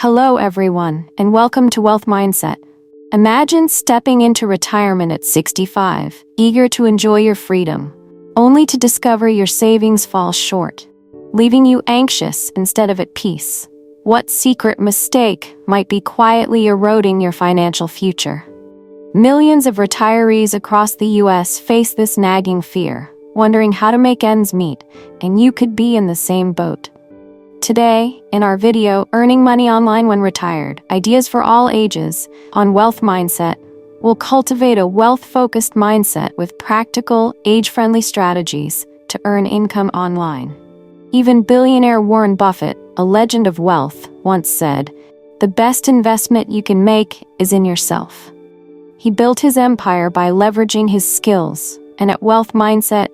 Hello everyone, and welcome to Wealth Mindset. Imagine stepping into retirement at 65, eager to enjoy your freedom, only to discover your savings fall short, leaving you anxious instead of at peace. What secret mistake might be quietly eroding your financial future? Millions of retirees across the U.S. face this nagging fear, wondering how to make ends meet, and you could be in the same boat. Today, in our video, Earning Money Online When Retired, Ideas for All Ages, on Wealth Mindset, we'll cultivate a wealth-focused mindset with practical, age-friendly strategies to earn income online. Even billionaire Warren Buffett, a legend of wealth, once said, "The best investment you can make is in yourself." He built his empire by leveraging his skills, and at Wealth Mindset,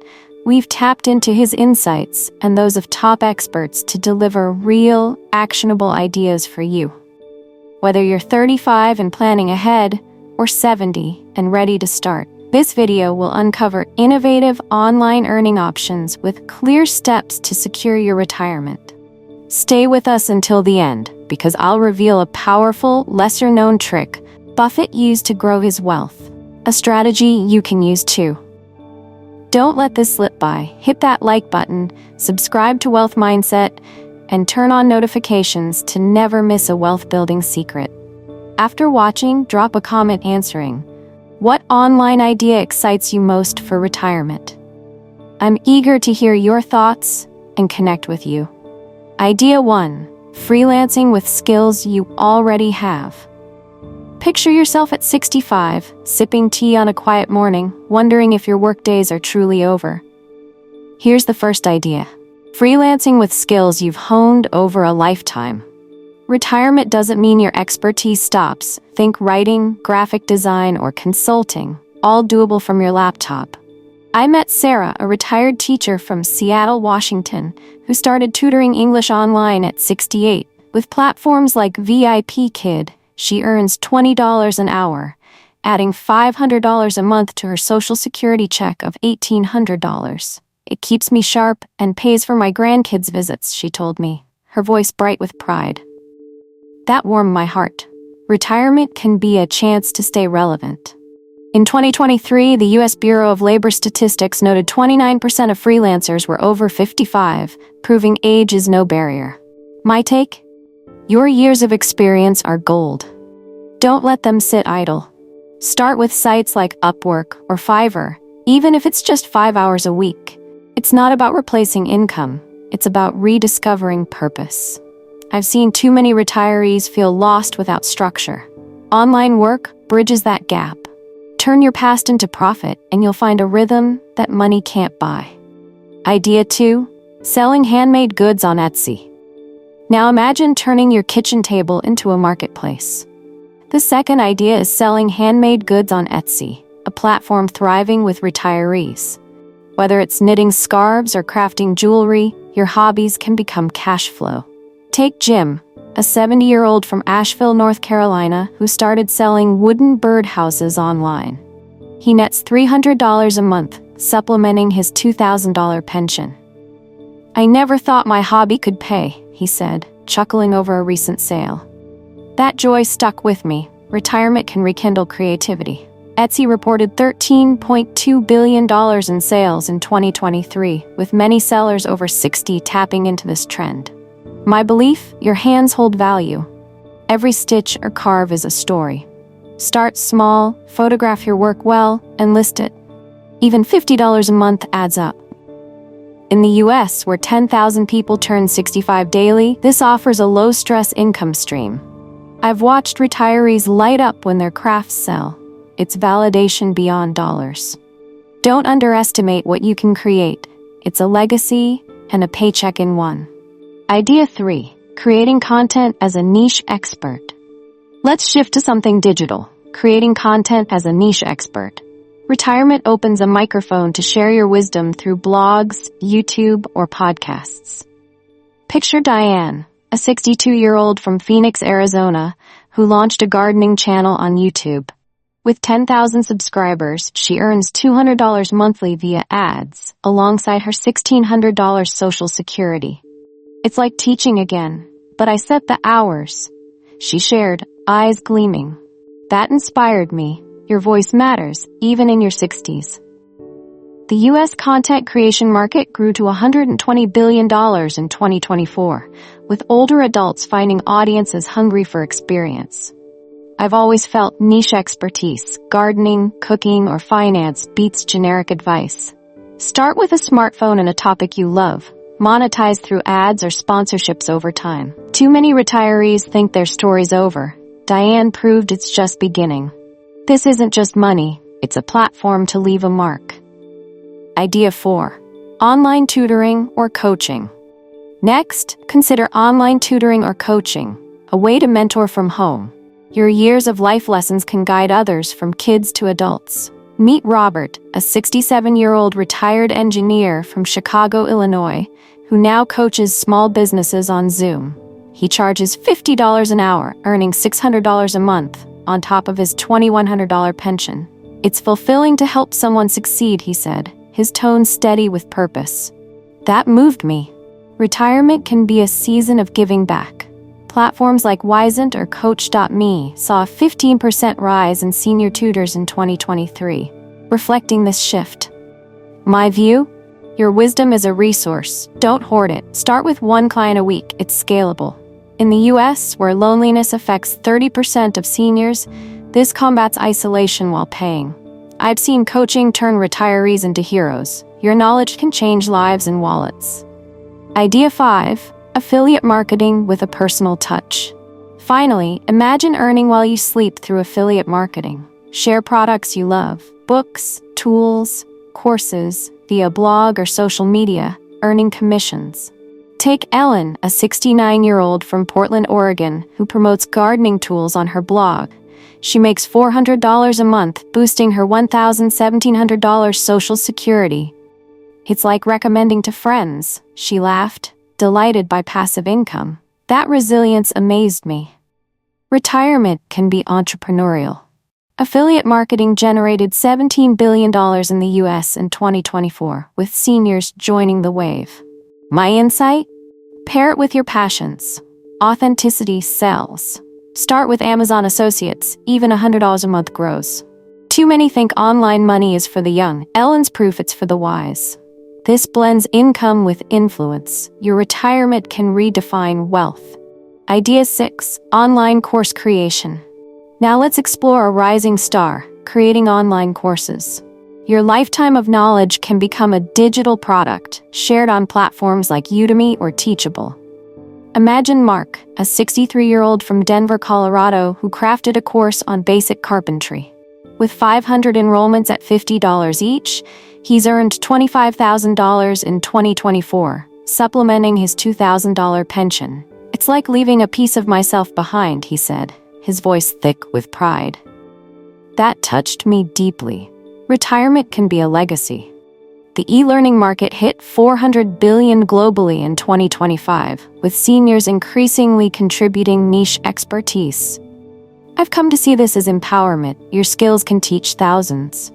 we've tapped into his insights and those of top experts to deliver real, actionable ideas for you. Whether you're 35 and planning ahead, or 70 and ready to start, this video will uncover innovative online earning options with clear steps to secure your retirement. Stay with us until the end, because I'll reveal a powerful, lesser-known trick Buffett used to grow his wealth, a strategy you can use too. Don't let this slip by. Hit that like button, subscribe to Wealth Mindset, and turn on notifications to never miss a wealth-building secret. After watching, drop a comment answering, what online idea excites you most for retirement? I'm eager to hear your thoughts and connect with you. Idea 1. Freelancing with skills you already have. Picture yourself at 65, sipping tea on a quiet morning, wondering if your workdays are truly over. Here's the first idea. Freelancing with skills you've honed over a lifetime. Retirement doesn't mean your expertise stops. Think writing, graphic design, or consulting, all doable from your laptop. I met Sarah, a retired teacher from Seattle, Washington, who started tutoring English online at 68. With platforms like VIP Kid, she earns $20 an hour, adding $500 a month to her Social Security check of $1,800. It keeps me sharp and pays for my grandkids' visits, she told me, her voice bright with pride. That warmed my heart. Retirement can be a chance to stay relevant. In 2023, the U.S. Bureau of Labor Statistics noted 29% of freelancers were over 55, proving age is no barrier. My take? Your years of experience are gold. Don't let them sit idle. Start with sites like Upwork or Fiverr, even if it's just 5 hours a week. It's not about replacing income, it's about rediscovering purpose. I've seen too many retirees feel lost without structure. Online work bridges that gap. Turn your past into profit, and you'll find a rhythm that money can't buy. Idea 2. Selling handmade goods on Etsy. Now imagine turning your kitchen table into a marketplace. The second idea is selling handmade goods on Etsy, a platform thriving with retirees. Whether it's knitting scarves or crafting jewelry, your hobbies can become cash flow. Take Jim, a 70-year-old from Asheville, North Carolina, who started selling wooden birdhouses online. He nets $300 a month, supplementing his $2,000 pension. "I never thought my hobby could pay," he said, chuckling over a recent sale. That joy stuck with me. Retirement can rekindle creativity. Etsy reported $13.2 billion in sales in 2023, with many sellers over 60 tapping into this trend. My belief, your hands hold value. Every stitch or carve is a story. Start small, photograph your work well, and list it. Even $50 a month adds up. In the U.S., where 10,000 people turn 65 daily, this offers a low-stress income stream. I've watched retirees light up when their crafts sell. It's validation beyond dollars. Don't underestimate what you can create. It's a legacy and a paycheck in one. Idea 3. Creating content as a niche expert. Let's shift to something digital. Creating content as a niche expert. Retirement opens a microphone to share your wisdom through blogs, YouTube, or podcasts. Picture Diane, a 62-year-old from Phoenix, Arizona, who launched a gardening channel on YouTube. With 10,000 subscribers, she earns $200 monthly via ads, alongside her $1,600 Social Security. It's like teaching again, but I set the hours. she shared, eyes gleaming. That inspired me. Your voice matters, even in your 60s. The U.S. content creation market grew to $120 billion in 2024, with older adults finding audiences hungry for experience. I've always felt niche expertise, gardening, cooking, or finance beats generic advice. Start with a smartphone and a topic you love. Monetize through ads or sponsorships over time. Too many retirees think their story's over. Diane proved it's just beginning. This isn't just money, it's a platform to leave a mark. Idea 4. Online tutoring or coaching. Next, consider online tutoring or coaching, a way to mentor from home. Your years of life lessons can guide others from kids to adults. Meet Robert, a 67-year-old retired engineer from Chicago, Illinois, who now coaches small businesses on Zoom. He charges $50 an hour, earning $600 a month, on top of his $2,100 pension. It's fulfilling to help someone succeed, he said, his tone steady with purpose. That moved me. Retirement can be a season of giving back. Platforms like Wisent or Coach.me saw a 15% rise in senior tutors in 2023, reflecting this shift. My view? Your wisdom is a resource. Don't hoard it. Start with one client a week. It's scalable. In the U.S., where loneliness affects 30% of seniors, this combats isolation while paying. I've seen coaching turn retirees into heroes. Your knowledge can change lives and wallets. Idea 5. Affiliate marketing with a personal touch. Finally, imagine earning while you sleep through affiliate marketing. Share products you love, books, tools, courses, via blog or social media, earning commissions. Take Ellen, a 69-year-old from Portland, Oregon, who promotes gardening tools on her blog. She makes $400 a month, boosting her $1,700 Social Security. It's like recommending to friends, she laughed, delighted by passive income. That resilience amazed me. Retirement can be entrepreneurial. Affiliate marketing generated $17 billion in the U.S. in 2024, with seniors joining the wave. My insight? Pair it with your passions. Authenticity sells. Start with Amazon Associates, even $100 a month grows. Too many think online money is for the young. Ellen's proof it's for the wise. This blends income with influence. Your retirement can redefine wealth. Idea 6. Online course creation. Now let's explore a rising star, creating online courses. Your lifetime of knowledge can become a digital product, shared on platforms like Udemy or Teachable. Imagine Mark, a 63-year-old from Denver, Colorado, who crafted a course on basic carpentry. With 500 enrollments at $50 each, he's earned $25,000 in 2024, supplementing his $2,000 pension. It's like leaving a piece of myself behind, he said, his voice thick with pride. That touched me deeply. Retirement can be a legacy. The e-learning market hit $400 billion globally in 2025, with seniors increasingly contributing niche expertise. I've come to see this as empowerment. Your skills can teach thousands.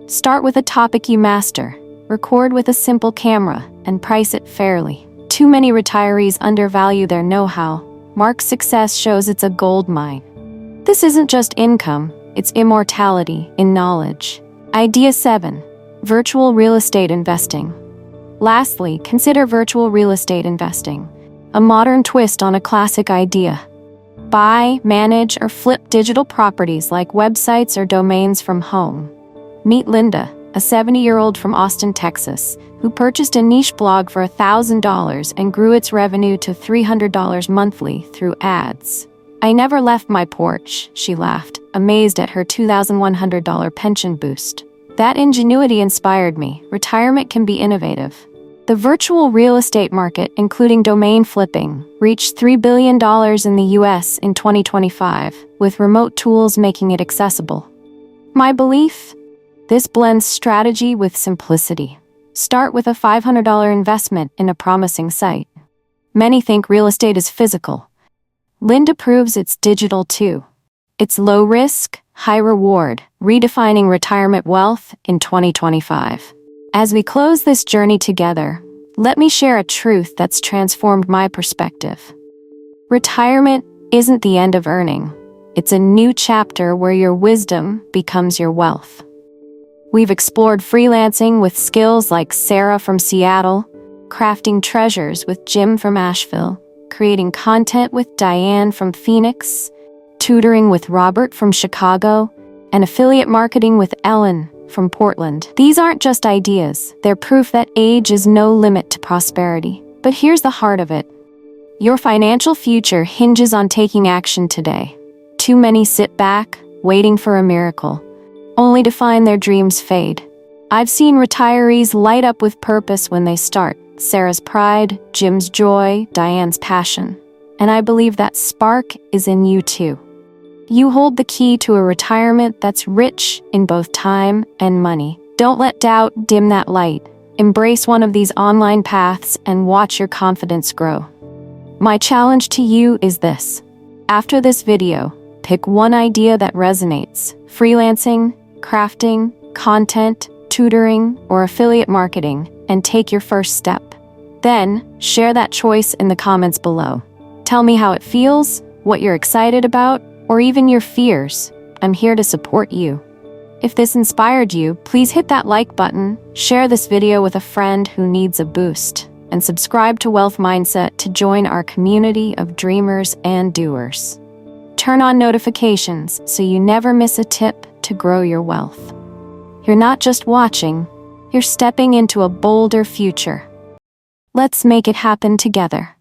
Start with a topic you master, record with a simple camera, and price it fairly. Too many retirees undervalue their know-how. Mark's success shows it's a gold mine. This isn't just income, it's immortality in knowledge. Idea 7. Virtual real estate investing. Lastly, consider virtual real estate investing, a modern twist on a classic idea. Buy, manage, or flip digital properties like websites or domains from home. Meet Linda, a 70-year-old from Austin, Texas, who purchased a niche blog for $1,000 and grew its revenue to $300 monthly through ads. I never left my porch, she laughed, amazed at her $2,100 pension boost. That ingenuity inspired me. Retirement can be innovative. The virtual real estate market, including domain flipping, reached $3 billion in the U.S. in 2025, with remote tools making it accessible. My belief? This blends strategy with simplicity. Start with a $500 investment in a promising site. Many think real estate is physical. Linda proves it's digital too. It's low risk, high reward, redefining retirement wealth in 2025. As we close this journey together, let me share a truth that's transformed my perspective. Retirement isn't the end of earning. It's a new chapter where your wisdom becomes your wealth. We've explored freelancing with skills like Sarah from Seattle, crafting treasures with Jim from Asheville, creating content with Diane from Phoenix, tutoring with Robert from Chicago, and affiliate marketing with Ellen from Portland. These aren't just ideas, they're proof that age is no limit to prosperity. But here's the heart of it. Your financial future hinges on taking action today. Too many sit back, waiting for a miracle, only to find their dreams fade. I've seen retirees light up with purpose when they start. Sarah's pride, Jim's joy, Diane's passion. And I believe that spark is in you too. You hold the key to a retirement that's rich in both time and money. Don't let doubt dim that light. Embrace one of these online paths and watch your confidence grow. My challenge to you is this. After this video, pick one idea that resonates: freelancing, crafting, content, tutoring, or affiliate marketing, and take your first step. Then, share that choice in the comments below. Tell me how it feels, what you're excited about, or even your fears. I'm here to support you. If this inspired you, please hit that like button, share this video with a friend who needs a boost, and subscribe to Wealth Mindset to join our community of dreamers and doers. Turn on notifications so you never miss a tip to grow your wealth. You're not just watching, you're stepping into a bolder future. Let's make it happen together.